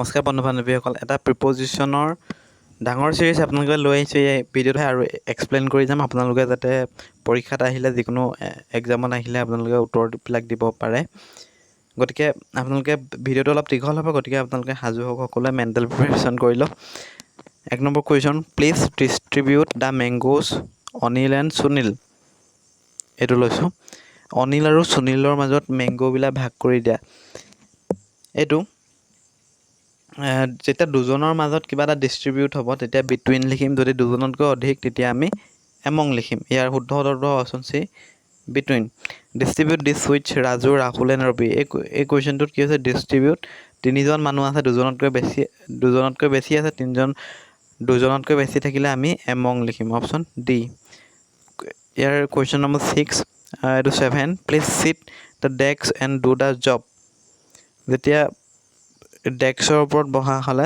নমস্কাৰ বন্ধু বান্ধৱীসকল এটা প্ৰিপজিশ্যনৰ ডাঙৰ সিৰিজ আপোনালোকে লৈ আহিছে এই ভিডিঅ'ত আৰু এক্সপ্লেইন কৰি যাম আপোনালোকে যাতে পৰীক্ষাত আহিলে যিকোনো এক্সামত আহিলে আপোনালোকে উত্তৰবিলাক দিব পাৰে গতিকে আপোনালোকে ভিডিঅ'টো অলপ দীঘল হ'ব গতিকে আপোনালোকে সাজু হওক সকলোৱে মেণ্টেল প্ৰিপাৰেশ্যন কৰি লওক এক number question please distribute the মেংগোজ Anil and Sunil এইটো লৈছোঁ অনিল আৰু সুনীলৰ মাজত মেংগোবিলাক ভাগ কৰি দিয়া এইটো যেতিয়া দুজনৰ মাজত কিবা এটা ডিষ্ট্ৰিবিউট হ'ব তেতিয়া বিটুইন লিখিম যদি দুজনতকৈ অধিক তেতিয়া আমি এমং লিখিম ইয়াৰ শুদ্ধ উত্তৰটো option C between distribute this with Raju Rahul and Rabi এই কুৱেশ্যনটোত কি হৈছে ডিষ্ট্ৰিবিউট তিনিজন মানুহ আছে দুজনতকৈ বেছি আছে দুজনতকৈ বেছি থাকিলে আমি এমং লিখিম অপশ্যন ডি ইয়াৰ কুৱেশ্যন নম্বৰ 6 এইটো 7 please sit the desk and do the job যেতিয়া ডেস্কৰ ওপৰত বহা হ'লে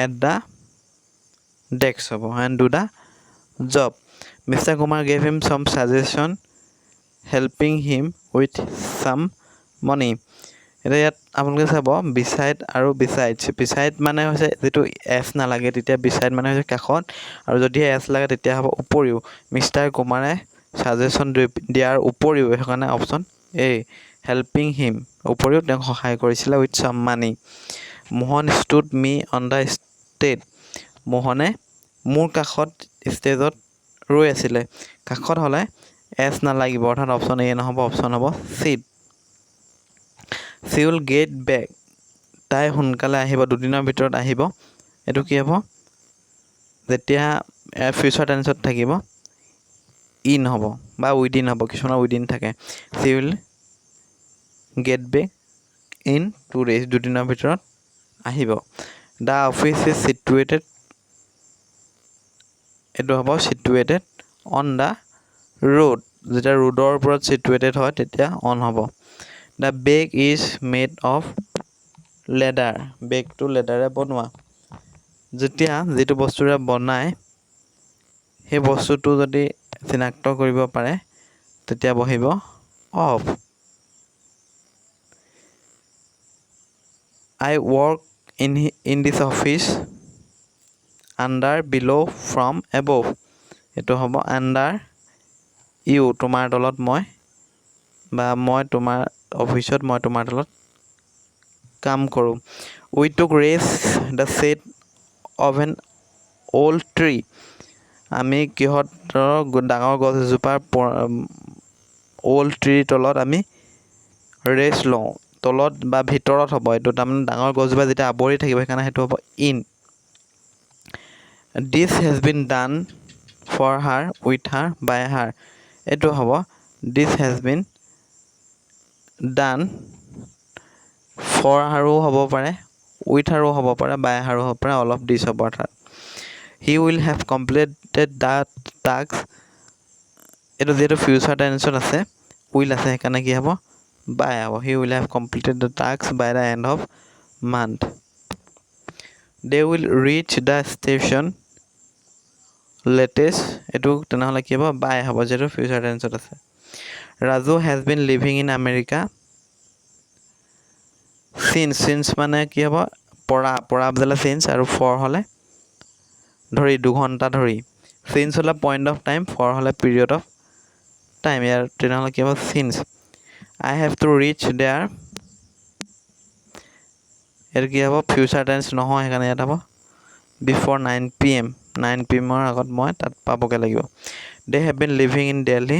এট দ্য ডেস্ক হ'ব and do the job mister Kumar gave him some suggestion helping him with চাম মনি এতিয়া ইয়াত আপোনালোকে চাব বিচাইড আৰু বিচাইড মানে হৈছে যিটো এছ নালাগে তেতিয়া বিচাইড মানে হৈছে কাষত আৰু যদি এছ লাগে তেতিয়া হ'ব উপৰিও মিষ্টাৰ কুমাৰে ছাজেশ্যন দিয়াৰ উপৰিও সেইকাৰণে অপশ্যন এ হেল্পিং হিম উপৰিও তেওঁক সহায় কৰিছিলে with some money Mohan stood me on the stage মোহনে মোৰ কাষত ষ্টেজত ৰৈ আছিলে কাষত হ'লে এছ নালাগিব অৰ্থাৎ অপশ্যন এ নহ'ব অপশ্যন হ'ব চিট চি উইল গেট বেক তাই সোনকালে আহিব দুদিনৰ ভিতৰত আহিব এইটো কি হ'ব যেতিয়া ফিউচাৰ টেন্সত থাকিব ইন হ'ব বা উইদিন হ'ব কিছুমানৰ উইদিন থাকে she will get back in 2 days দুদিনৰ ভিতৰত আহিব দ্য অফিচ ইজ চিটুৱেটেড এইটো হ'ব চিটুৱেটেড অন দ্য ৰোড যেতিয়া ৰোডৰ ওপৰত চিটুৱেটেড হয় তেতিয়া অন হ'ব the bag is made of leather বেগটো লেডাৰে বনোৱা যেতিয়া যিটো বস্তুৰে বনায় সেই বস্তুটো যদি চিনাক্ত কৰিব পাৰে তেতিয়া বহিব of I work in this office under below from above এইটো হ'ব under you তোমাৰ তলত মই বা মই তোমাৰ অফিচত মই তোমাৰ তলত কাম কৰোঁ we took rest the shade of an old tree আমি কিহতৰ ডাঙৰ গছ এজোপাৰ old tree তলত আমি ৰেষ্ট লওঁ তলত বা ভিতৰত হ'ব এইটো তাৰমানে ডাঙৰ গছজোপা যেতিয়া আৱৰি থাকিব সেইকাৰণে সেইটো হ'ব in this has been done for her with her by her এইটো হ'ব this has been done for হাৰো হ'ব পাৰে উইথ হাৰো হ'ব পাৰে বাই হাৰো হ'ব পাৰে অল অফ দিছ হ'ব অৰ্থাৎ he will have completed the task এইটো যিহেতু ফিউচাৰ টেন্সত আছে উইল আছে সেইকাৰণে কি হ'ব by he will have completed the task by the end of month they will reach the station latest etu tenahole ki hobo by hobo jeto future tense ase Raju has been living in America since mane ki hobo pora bdala since aru for hole dhori 2 ghonta dhori since hola point of time for hola period of time yar tenahole ki hobo since I have to reach there এর কি হ'ব future tense নহয় সেইকাৰণে ইয়াত হ'ব before 9 PM 9 PM ৰ আগত মই তাত পাবগে লাগিব they have been living in Delhi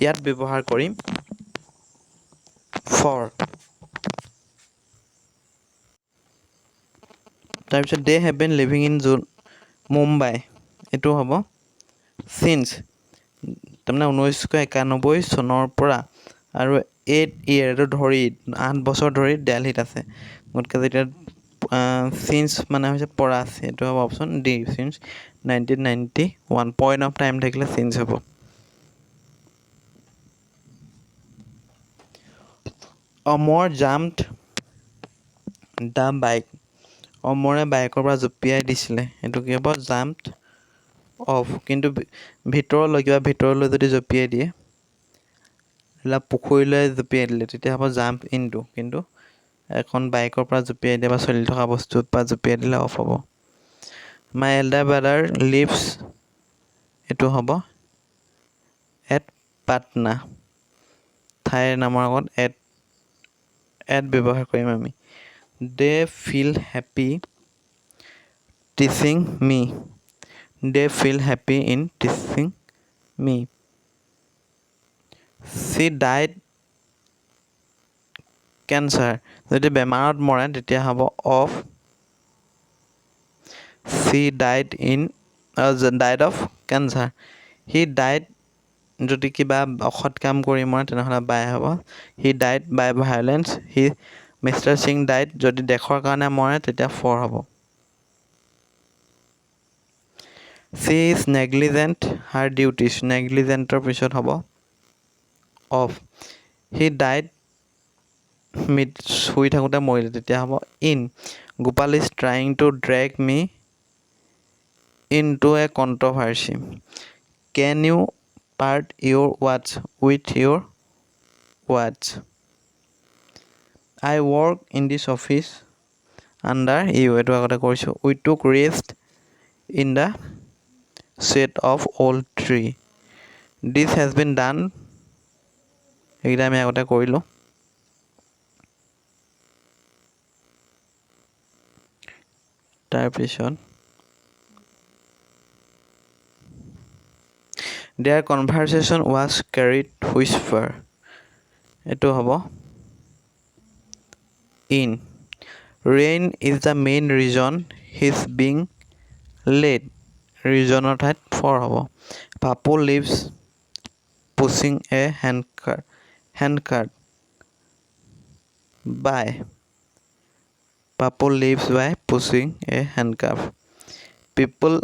ইয়াত ব্যৱহাৰ কৰিম for তাৰপিছত they have been living in Mumbai এটো হ'ব since তাৰমানে 1991 চনৰ পৰা আৰু 8 year ধৰি 8 বছৰ ধৰি দিল্লীত আছে গতিকে যেতিয়া সিন্স মানে হৈছে পৰা আছে এটো হ'ব option D since 1991 point of time থাকিলে সিন্স হ'ব অমৰ জাম্পড দা বাইক অমৰে বাইকৰ পৰা জঁপিয়াই দিছিলে এটো কি হ'ব জাম্পড অফ কিন্তু ভিতৰলৈ যদি জঁপিয়াই দিয়ে পুখুৰীলৈ জঁপিয়াই দিলে তেতিয়া হ'ব জাম্প ইনটু কিন্তু এখন বাইকৰ পৰা জুপিয়াই দিয়া বা চলি থকা বস্তুৰ পৰা জুপিয়াই দিলে অফ হ'ব। মাই এল্ডাৰ ব্ৰাদাৰ লিভছ, এইটো হ'ব এট পাটনা। ঠাইৰ নামৰ আগত এট ব্যৱহাৰ কৰিম আমি। They feel happy teaching me. They feel happy in teaching me. She died cancer. যদি বেমাৰত মৰে তেতিয়া হ'ব of she died of cancer. He died যদি কিবা অসৎ কাম কৰি মৰে তেনেহ'লে by হ'ব he died by violence. Mr. Singh died যদি দেশৰ কাৰণে মৰে তেতিয়া for হ'ব। She is negligent her duties. negligentৰ পিছত হ'ব of. He died শুই থাকোঁতে মৰিলে তেতিয়া হ'ব in. Gopal is trying to drag me into a controversy. Can you part your words with your words? I work in this office under you. এইটো আগতে কৰিছোঁ। We took rest in the shade of old tree. This has been done. এইকেইটা আমি আগতে কৰিলোঁ। তাৰপিছত their conversation was carried whisper. এইটো হ'ব in. Rain is the main reason he's being late. Reasonৰ ঠাইত for হ'ব। Papu lives pushing a handcart by. Papu lives by pushing a handcart. People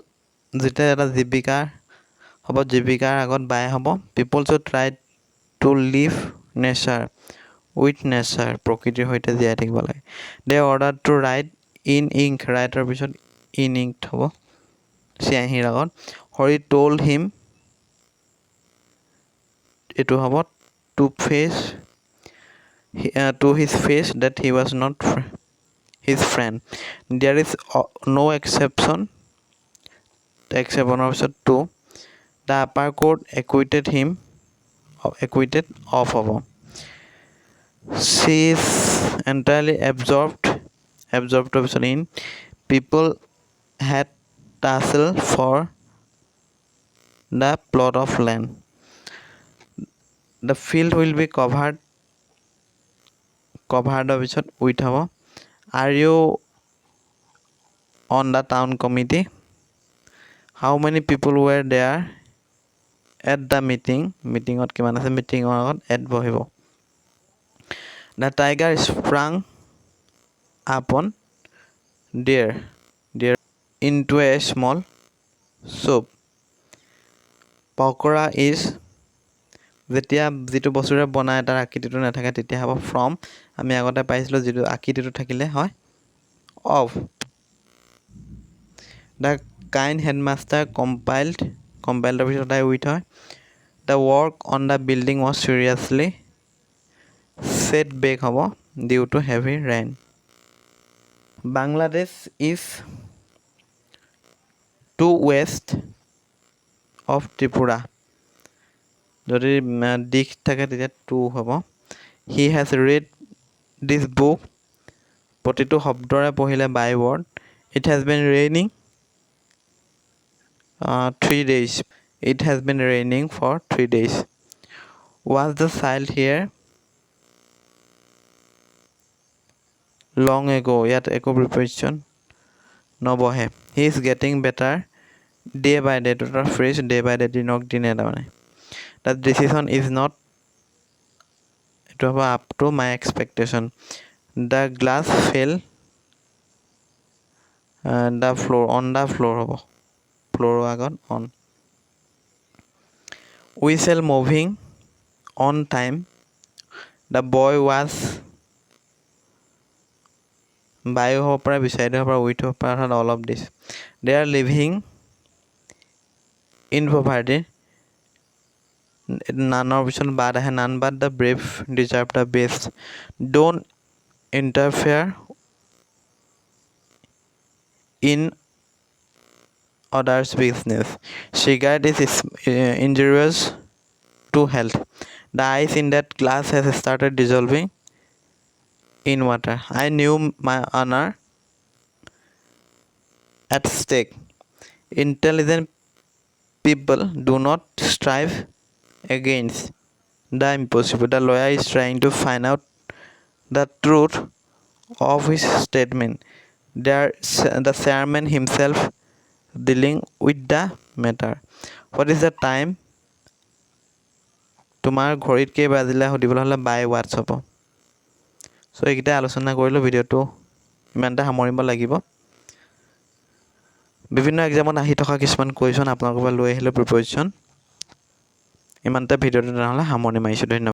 যেতিয়া এটা জীৱিকা হ'ব জীৱিকাৰ আগত by হ'ব। People should try to live nature with nature. প্ৰকৃতিৰ সৈতে জীয়াই থাকিব লাগে। They ordered to write in ink. writeৰ পিছত in ink হ'ব চিয়াঁহীৰ আগত। Hori told him এইটো হ'ব to his face that he was not his friend. There is no exception. exceptionৰ পিছত to. The upper court acquitted of হ'ব। She is entirely absorbed option in. People had tussle for the plot of land. The field will be covered option with হ'ব। Are you on the town committee? How many people were there at the meeting? মিটিঙত কিমান আছে মিটিঙৰ আগত at বহিব। The tiger sprang upon deer into a small soup. Pakora is যেতিয়া যিটো বস্তুৰে বনায় তাৰ আকৃতিটো নাথাকে তেতিয়া হ'ব from. আমি আগতে পাইছিলোঁ যিটো আকৃতিটো থাকিলে হয় of. The kind headmaster compiled পিছত with হয়। The work on the building was seriously set back হ'ব due to heavy rain. Bangladesh is to west of Tripura. যদি দিশ থাকে তেতিয়া to হ'ব। He has read this book. প্ৰতিটো শব্দৰে পঢ়িলে by word. It has been raining 3 days. It has been raining for 3 days. Was the child here long ago? ইয়াত একো preposition নবহে। He is getting better day by day. এইটো এটা phrase day by day দিনক দিনে তাৰমানে। The decision is not এইটো হ'ব up to my expectation. The glass fell on the floor হ'ব floor আগত on. Whistle moving on time. The boy was by হ'ব পাৰে beside হ'ব পাৰে with হ'ব পাৰে অৰ্থাৎ all of this. They are living in poverty. নানৰ পিছত বাদ আহে none but the brave deserve the best. Don't interfere in others' business. Cigarette is injurious to health. The ice in that glass has started dissolving in water. I knew my honor at stake. Intelligent people do not strive against the impossible. The lawyer is trying to find out the truth of his statement. The chairman himself dealing with the matter. What is the time? তোমাৰ ঘড়ীত কেই বাজিলে সুধিবলৈ হ'লে বাই ৱাটছ হ'ব। চ' এইকেইটা আলোচনা কৰিলোঁ, ভিডিঅ'টো ইমানতে সামৰিব লাগিব। বিভিন্ন এক্সামত আহি থকা কিছুমান কুৱেশ্যন আপোনালোকৰ পৰা লৈ আহিলোঁ প্ৰিপ'জিশ্যন। ইমানতে ভিডিঅ'টো তেনেহ'লে সামৰণি মাৰিছোঁ। ধন্যবাদ।